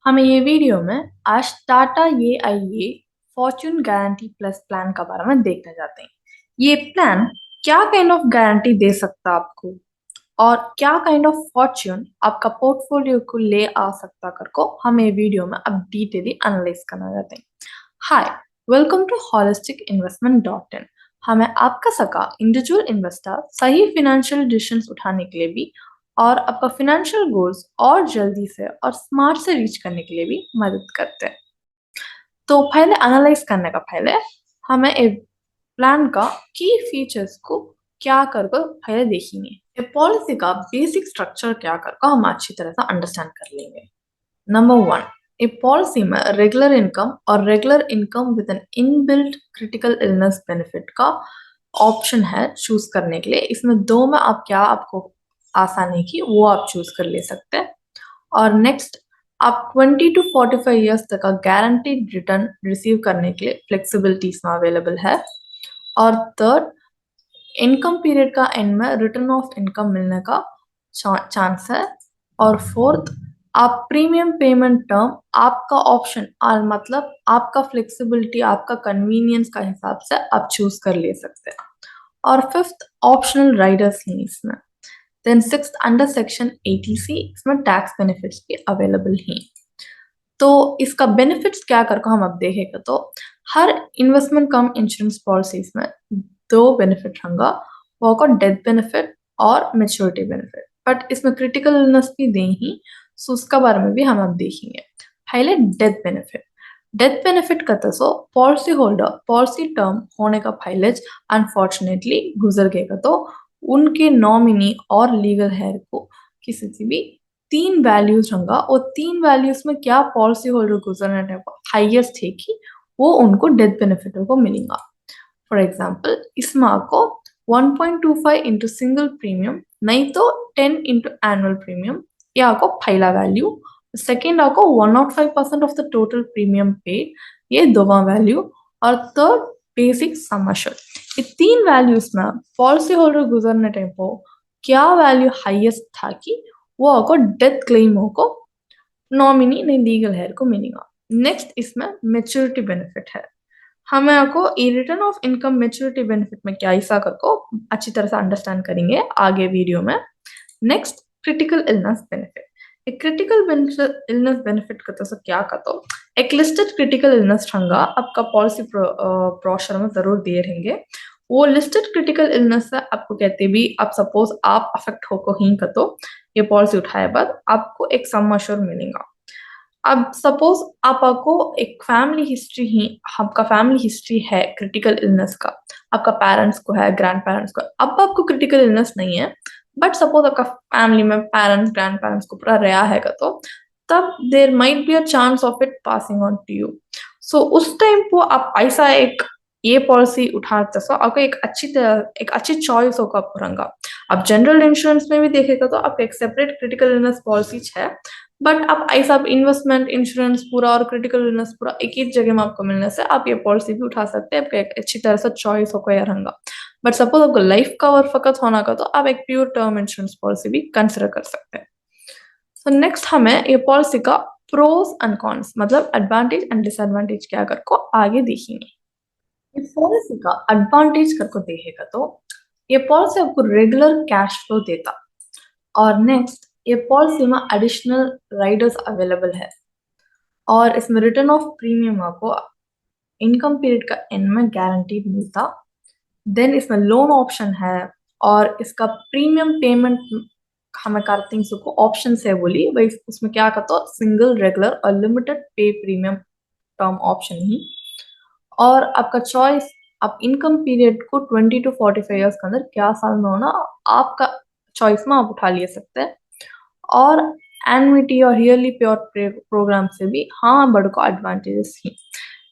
हमें ये वीडियो में आज Tata AIA Fortune guarantee plus plan का बारे में देखने जाते हैं। ये प्लान क्या काइंड ऑफ गारंटी दे सकता है आपको और क्या काइंड ऑफ फॉर्च्यून आपका पोर्टफोलियो को ले आ सकता कर को हम ये वीडियो में अब डिटेली एनालाइज करना चाहते हैं। Hi, welcome to holistic investment dot in. हमें आपका सका इंडिविजुअल इन्वेस्टर सही फिनेंशियल डिसीजंस उठाने के लिए भी और आपका फिनेंशियल गोल्स और जल्दी से और स्मार्ट से रीच करने के लिए भी मदद करते हैं। तो पहले एनालाइज करने का पहले हमें एक प्लान का की फीचर्स को क्या कर पहले देखेंगे। ये पॉलिसी का बेसिक स्ट्रक्चर क्या कर हम अच्छी तरह से अंडरस्टैंड कर लेंगे। नंबर वन, ए पॉलिसी में रेगुलर इनकम और regular income with N inbuilt critical illness benefit का ऑप्शन है चूज करने के लिए। इसमें दो में आप क्या आपको आसानी की वो आप चूज कर ले सकते हैं। और नेक्स्ट, आप 20 टू 45 ईयर्स तक का गारंटीड रिटर्न रिसीव करने के लिए फ्लेक्सिबिलिटी इसमें अवेलेबल है। और थर्ड, इनकम पीरियड का एंड में रिटर्न ऑफ इनकम मिलने का चांस है। और फोर्थ, आप प्रीमियम पेमेंट टर्म आपका ऑप्शन और मतलब आपका फ्लेक्सिबिलिटी आपका कन्वीनियंस का हिसाब से आप चूज कर ले सकते हैं। और फिफ्थ, ऑप्शनल राइडर्स हैं इसमें। Then sixth, under section 80C इसमें टैक्स बेनिफिट्स भी अवेलेबल हैं। तो इसका बेनिफिट्स क्या करके हम अब देखेगा तो हर इन्वेस्टमेंट कम इंश्योरेंस पॉलिसीज में दो बेनिफिट होंगे, वो को डेथ बेनिफिट और मेच्योरिटी बेनिफिट। बट इसमें क्रिटिकल इलनेस भी दें ही, सो उसका बारे में भी हम अब देखेंगे। पहले डेथ बेनिफिट। डेथ बेनिफिट का तो पॉलिसी होल्डर पॉलिसी टर्म होने का फाइलेज अनफॉर्चुनेटली गुजर गएगा तो उनके नॉमिनी और लीगल हेयर को किसी से भी तीन वैल्यूज होंगे और तीन वैल्यूज में क्या पॉलिसी होल्डर गुजरने टाइम हाईएस्ट है कि वो उनको डेथ बेनिफिट को मिलेगा। फॉर एग्जाम्पल, इसमें आपको 1.25 इंटू सिंगल प्रीमियम नहीं तो 10 इंटू एनुअल प्रीमियम या आपको पहला वैल्यू। सेकेंड आपको 105% of the total premium paid, ये दोवा वैल्यू। और थर्ड, बेसिक सम अश्योर्ड। ये तीन वैल्यूज में पॉलिसी होल्डर गुजरने टाइम पर क्या वैल्यू हाईएस्ट था कि वो आपको डेथ क्लेम को नॉमिनी नहीं लीगल हेयर को मिलेगा। नेक्स्ट, इसमें मेच्योरिटी बेनिफिट है। हमें आपको ये return of income maturity benefit में क्या हिस्सा को अच्छी तरह से अंडरस्टैंड करेंगे आगे वीडियो में। Next, critical illness benefit. एक क्रिटिकल इलनेस बेनिफिट का तो क्या का तो एक लिस्टेड क्रिटिकल इलनेस रंगा आपका पॉलिसी ब्रोशर में जरूर दिए रहेंगे। वो लिस्टेड क्रिटिकल इलनेस से आपको कहते भी आप सपोज आप अफेक्ट होको ही का तो ये पॉलिसी उठाए बाद आपको एक सम अश्योर मिलेगा। अब सपोज आपको एक फैमिली हिस्ट्री ही आपका फैमिली हिस्ट्री है क्रिटिकल इलनेस का, आपका पेरेंट्स को है ग्रैंड पेरेंट्स को, अब आपको क्रिटिकल इलनेस नहीं है बट सपोज आपका फैमिली में पेरेंट्स ग्रैंड पेरेंट्स को पूरा रहा है तो तब there might be a chance of it passing on to you. So उस टाइम को आप ऐसा एक ये पॉलिसी उठाते सो आपको एक अच्छी चॉइस होगा पुरंगा। आप जनरल इंश्योरेंस में भी देखेगा तो आपका एक सेपरेट क्रिटिकल इलनेस पॉलिसी है बट आप ऐसा इन्वेस्टमेंट इंश्योरेंस पूरा और क्रिटिकल इलनेस पूरा एक ही जगह में आपको मिलने से आप ये पॉलिसी भी उठा सकते हैं। आपका एक अच्छी तरह से चॉइस होगा यह रहेगा। बट सपोज आपको लाइफ कवर फकत होना का तो आप एक प्योर टर्म इंश्योरेंस पॉलिसी भी कंसिडर कर सकते हैं। सो नेक्स्ट हमें ये पॉलिसी का प्रोस एंड कॉन्स मतलब एडवांटेज एंड डिसएडवांटेज क्या कर को आगे देखेंगे। इस पॉलिसी का एडवांटेज कर को देखेगा तो ये पॉलिसी आपको रेगुलर कैश फ्लो देता। और नेक्स्ट, ये पॉलिसी में एडिशनल राइडर्स अवेलेबल है। और इसमें रिटर्न ऑफ प्रीमियम आपको इनकम पीरियड का एंड में गारंटीड मिलता। देन इसमें लोन ऑप्शन है और इसका प्रीमियम पेमेंट हमें करते हैं को ऑप्शन है बोली भाई उसमें क्या कहता हो सिंगल रेगुलर और लिमिटेड पे प्रीमियम टर्म ऑप्शन ही। और आपका चॉइस आप इनकम पीरियड को 20 टू 45 ईयर्स के अंदर क्या साल में होना आपका चॉइस में आप उठा ले सकते हैं। और एनुइटी और ईयरली प्योर प्रोग्राम से भी हाँ बड़ को एडवांटेजेस ही।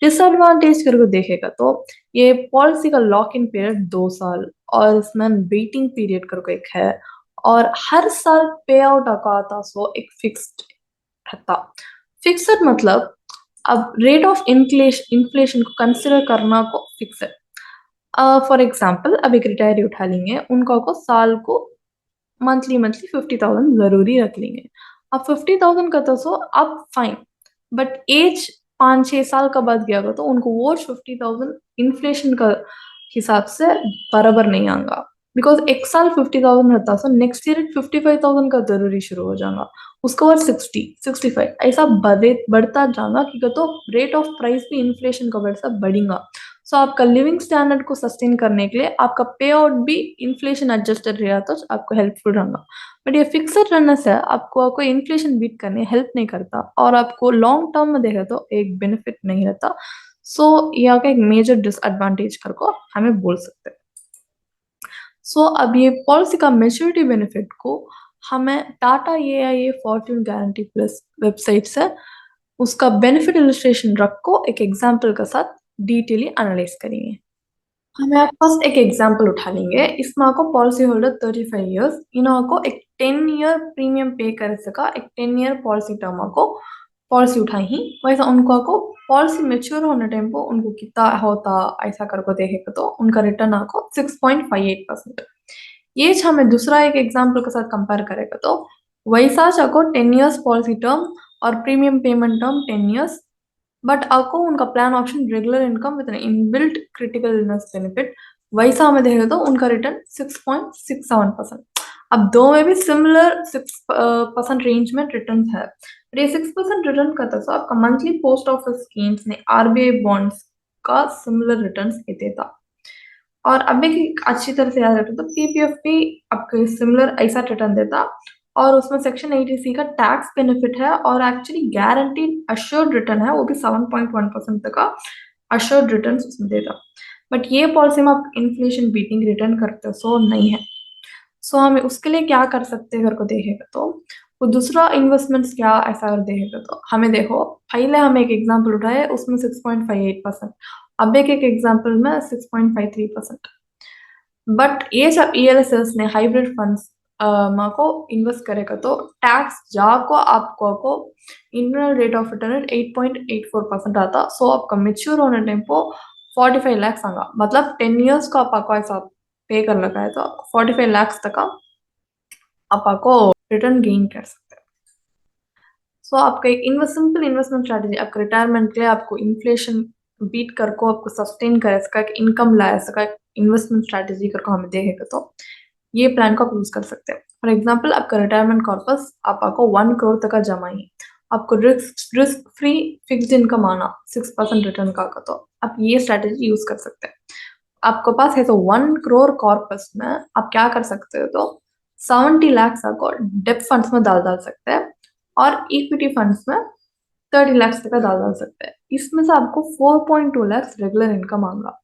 डिसएडवांटेज करके देखेगा तो ये पॉलिसी का लॉक इन पीरियड 2 साल और इसमें वेटिंग पीरियड करके एक है। और हर साल पे आउट आता सो एक फिक्स्ड रहता। फिक्स्ड मतलब अब रेट ऑफ इन्फ्लेशन को कंसिडर करना को फिक्स है। फॉर एग्जाम्पल अब एक रिटायरी उठा लेंगे उनका को साल को मंथली मंथली 50,000 जरूरी रख लेंगे। अब 50,000 का तो सो अब फाइन बट एज 5-6 साल का बाद गया तो उनको वो 50,000 इन्फ्लेशन का हिसाब से बराबर नहीं आएगा। बिकॉज एक साल 50,000 रहता सो नेक्स्ट ईयर 55,000 का जरूरी शुरू हो जाएगा। उसके बाद 60, 65 ऐसा बढ़ता जाएगा कि तो रेट ऑफ प्राइस भी इन्फ्लेशन का वजह से बढ़ेगा। सो आपका लिविंग स्टैंडर्ड को सस्टेन करने के लिए आपका पे आउट भी इन्फ्लेशन एडजस्टेड रहा तो आपको हेल्पफुल रहेगा। बट ये फिक्सड रहने से आपको कोई इन्फ्लेशन बीट करने हेल्प नहीं करता और आपको लॉन्ग टर्म में देखा तो एक बेनिफिट नहीं रहता। सो यहाँ का एक मेजर डिसएडवांटेज करको हमें बोल सकते हैं। सो अब ये पॉलिसी का मेच्योरिटी बेनिफिट को हमें Tata AIA Fortune guarantee plus website से उसका बेनिफिट इलस्ट्रेशन रख को एक एग्जाम्पल के साथ डिटेली एनालाइज करेंगे। हमें फर्स्ट एक एग्जांपल उठा लेंगे। इसमें आपको पॉलिसी होल्डर 35 इयर्स इन्हों को एक 10 ईयर प्रीमियम पे कर सका एक 10 ईयर पॉलिसी टर्म को पॉलिसी उठाई ही वैसा उनको को पॉलिसी मेच्योर होने टाइम को उनको कितना होता ऐसा करको देखेगा तो उनका रिटर्न आपको 6.58%। ये हमें दूसरा एक एग्जांपल के साथ कंपेयर करेगा तो वैसा चाको 10 इयर्स पॉलिसी टर्म और premium payment term 10 years but आपको उनका plan option regular income with inbuilt critical illness benefit वैसा हमें देखेगा तो उनका रिटर्न 6.67%। अब दो में भी सिमिलर 6% रेंज में रिटर्न है। ये 6% रिटर्न करता तो आपका मंथली पोस्ट ऑफिस स्कीम्स ने RBI बॉन्ड्स का सिमिलर रिटर्न देता। और अब एक अच्छी तरह से याद रखें तो PPF भी आपको सिमिलर ऐसा रिटर्न देता और उसमें सेक्शन 80C का टैक्स बेनिफिट है और एक्चुअली गारंटीड अश्योर्ड रिटर्न है वो भी 7.1% तक का अश्योर्ड रिटर्न उसमें देता। बट ये पॉलिसी में आप इन्फ्लेशन बीटिंग रिटर्न करते हो सो नहीं है। सो हमें उसके लिए क्या कर सकते हैं घर को देखेगा तो वो दूसरा इन्वेस्टमेंट्स क्या ऐसा अगर देखेगा तो हमें देखो पहले हम एक एग्जांपल उठाए उसमें 6.58%। अब एक एग्जांपल में 6.53%। बट ये सब ELSS ने हाइब्रिड फंड्स माँ को इन्वेस्ट करेगा तो टैक्स जाको आपको को इंटरनल रेट ऑफ रिटर्न 8.84% आता। सो आपका मेच्योर होने टाइम को 45 लाख आगा मतलब 10 इयर्स का आपको ऐसा पे कर लगा है तो 45 लाख तक का आपको रिटर्न गेन कर सकते हैं। सो आपका एक सिंपल इन्वेस्टमेंट स्ट्रैटेजी आपका रिटायरमेंट के लिए आपको इन्फ्लेशन बीट करको आपको सस्टेन करे सका एक इनकम लाया सका इन्वेस्टमेंट स्ट्रैटेजी करको हमें देखेगा तो ये प्लान को आप यूज कर सकते हैं। फॉर एग्जाम्पल आपका रिटायरमेंट कॉर्पस आपको 1 करोड़ तक का जमा ही आपको रिस्क फ्री फिक्स्ड इनकम आना 6% रिटर्न का तो आप ये स्ट्रैटेजी यूज कर सकते हैं। आपके पास है तो 1 करोड़ कॉर्पस में आप क्या कर सकते हो तो 70 लाख आपको डेप्ट फंड्स में डाल डाल सकते हैं और इक्विटी फंड्स में 30 लाख तक का डाल डाल सकते हैं। इसमें से आपको 4.2 लाख रेगुलर इनकम आएगा।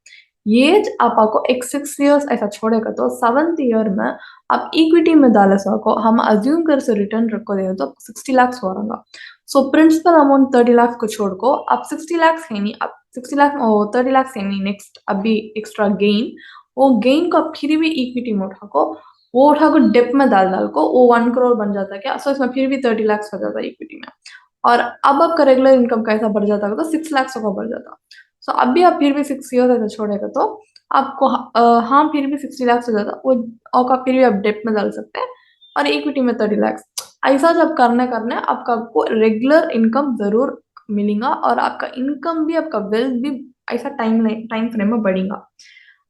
ये आपको एक 6 इयर्स ऐसा छोड़ेगा तो 7th ईयर में आप इक्विटी में डाले सको हम अज्यूम कर से रिटर्न रखो दे तो 60 लाख हो रहा। सो प्रिंसिपल अमाउंट 30 लाख को छोड़ को आप 60 लाख है नहीं आप 60 लाख 30 लाख है नहीं नेक्स्ट अभी एक्स्ट्रा गेन वो गेन को आप फिर भी इक्विटी में उठा को वो उठा को डेप में डाल डाल को वो 1 करोड़ बन जाता है क्या। सो इसमें फिर भी 30 लाख हो जाता है इक्विटी में और अब आपका रेगुलर इनकम कैसा बढ़ जाता है तो 6 लाख का बढ़ जाता। सो अभी आप फिर भी 6 ईयर ऐसा छोड़ेगा तो आपको हाँ फिर भी 60 लाख हो जाता वो और आप फिर भी आप डेप में डाल सकते हैं और इक्विटी में 30 लाख ऐसा जब करने करने आपको रेगुलर इनकम जरूर मिलेगा और आपका इनकम भी आपका वेल्थ भी ऐसा टाइम फ्रेम में बढ़ेगा।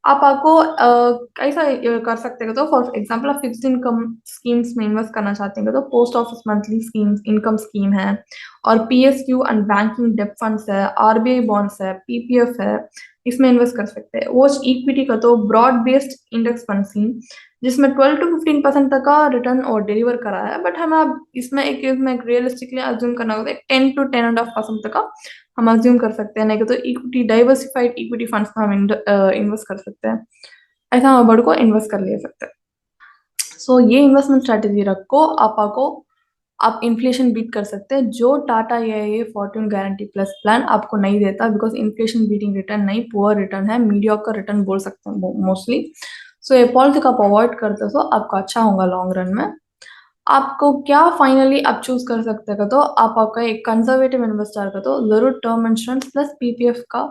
आपको कैसा कर सकते हो तो फॉर एग्जांपल आप फिक्स्ड इनकम स्कीम्स में इन्वेस्ट करना चाहते हैं तो post office monthly schemes income scheme है और PSU एंड बैंकिंग डेप्ट फंड्स है RBI बॉन्ड्स है PPF है इसमें इन्वेस्ट कर सकते हैं। वो इक्विटी का तो broad based index fund scheme जिसमें 12 to 15% तक का रिटर्न और डिलीवर करा है बट हमें अब इसमें रियलिस्टिकली अज्यूम करना होगा 10 to 10.5% तक का हम अज्यूम कर सकते हैं। नहीं तो इक्विटी डाइवर्सिफाइड इक्विटी फंड्स में हम इन्वेस्ट कर सकते हैं ऐसा हम बड़ को इन्वेस्ट कर ले सकते हैं। सो ये इन्वेस्टमेंट स्ट्रैटेजी रखो आपको आप इन्फ्लेशन बीट कर सकते हैं जो Tata AIA fortune guarantee plus plan आपको नहीं देता बिकॉज इन्फ्लेशन बीटिंग रिटर्न नहीं पुअर रिटर्न है मीडियोकर रिटर्न बोल सकते हैं मोस्टली। सो ये पॉलिसी को आप अवॉइड करते हो आपका अच्छा होगा लॉन्ग रन में। आपको क्या फाइनली आप चूज कर सकते हैं तो आपका एक कंजर्वेटिव इन्वेस्टर का तो जरूर टर्म इंश्योरेंस प्लस PPF का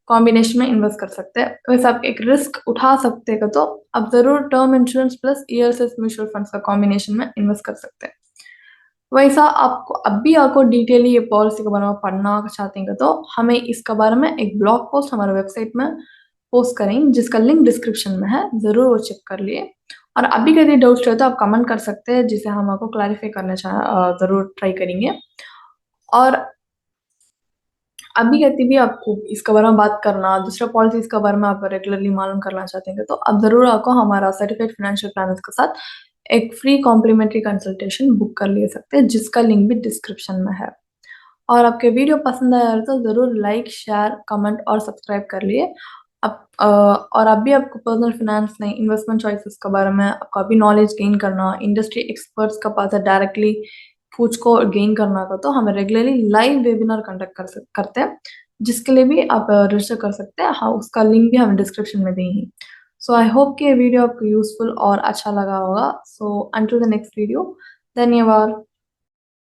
कॉम्बिनेशन में इन्वेस्ट कर सकते हैं। वैसे आप एक रिस्क उठा सकते हैं तो आप जरूर term insurance plus ELSS mutual funds का कॉम्बिनेशन में इन्वेस्ट कर सकते हैं। वैसा आपको अब भी आपको डिटेली ये पॉलिसी के बारे में पढ़ना चाहते हैं तो हमें इसके बारे में एक ब्लॉग पोस्ट हमारे वेबसाइट में पोस्ट करेंगे जिसका लिंक डिस्क्रिप्शन में है, ज़रूर वो चेक कर लिए। और अभी का यदि डाउट्स रहे तो आप कमेंट कर सकते हैं जिसे हम आपको क्लैरिफाई करना ज़रूर ट्राई करेंगे। और अभी कहती भी आपको इसके बारे में बात करना, दूसरा पॉलिसीज़ के बारे में आप रेगुलरली मालूम करना चाहते हैं, तो आप ज़रूर आपको हमारा सर्टिफाइड फाइनेंशियल प्लानर्स के साथ एक फ्री कॉम्प्लीमेंट्री कंसल्टेशन बुक कर ले सकते हैं, जिसका लिंक भी डिस्क्रिप्शन में है। और आपके वीडियो पसंद आया हो तो ज़रूर लाइक, शेयर, कमेंट और सब्सक्राइब कर लिए। और अभी आपको पर्सनल फाइनेंस नहीं, इन्वेस्टमेंट चॉइसेस के बारे में आपको अभी नॉलेज गेन करना, इंडस्ट्री एक्सपर्ट्स के पास से डायरेक्टली पूछ को गेन करना का तो हम रेगुलरली लाइव वेबिनार कंडक्ट करते हैं, जिसके लिए भी आप रजिस्टर कर सकते हैं। हाँ, उसका लिंक भी हम डिस्क्रिप्शन में देंगे। सो आई होप कि ये वीडियो आपको यूज़फुल और अच्छा लगा होगा। So until the next video, धन्यवाद।